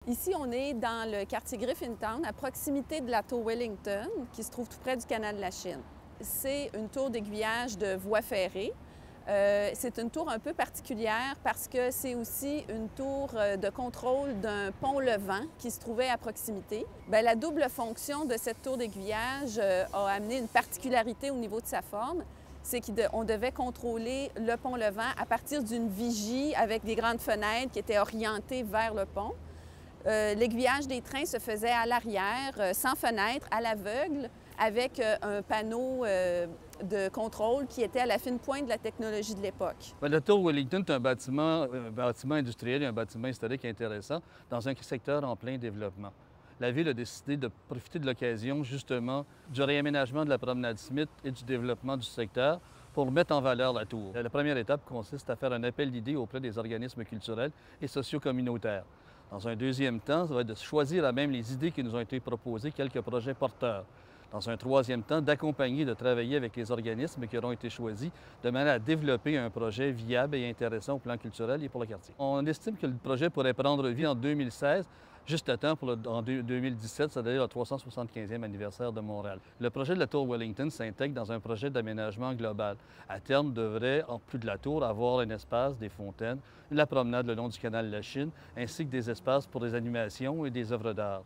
Ici, on est dans le quartier Griffintown, à proximité de la tour Wellington, qui se trouve tout près du canal de la Chine. C'est une tour d'aiguillage de voie ferrée. C'est une tour un peu particulière parce que c'est aussi une tour de contrôle d'un pont levant qui se trouvait à proximité. Bien, la double fonction de cette tour d'aiguillage a amené une particularité au niveau de sa forme. C'est qu'on devait contrôler le pont levant à partir d'une vigie avec des grandes fenêtres qui étaient orientées vers le pont. L'aiguillage des trains se faisait à l'arrière, sans fenêtre, à l'aveugle, avec un panneau de contrôle qui était à la fine pointe de la technologie de l'époque. La tour Wellington est un bâtiment industriel et un bâtiment historique intéressant dans un secteur en plein développement. La Ville a décidé de profiter de l'occasion, justement, du réaménagement de la promenade Smith et du développement du secteur pour mettre en valeur la tour. La première étape consiste à faire un appel d'idées auprès des organismes culturels et socio-communautaires. Dans un deuxième temps, ça va être de choisir à même les idées qui nous ont été proposées, quelques projets porteurs. Dans un troisième temps, d'accompagner, de travailler avec les organismes qui auront été choisis de manière à développer un projet viable et intéressant au plan culturel et pour le quartier. On estime que le projet pourrait prendre vie en 2016, juste à temps pour en 2017, c'est-à-dire le 375e anniversaire de Montréal. Le projet de la tour Wellington s'intègre dans un projet d'aménagement global. À terme, devrait, en plus de la tour, avoir un espace, des fontaines, la promenade le long du canal de la Chine, ainsi que des espaces pour des animations et des œuvres d'art.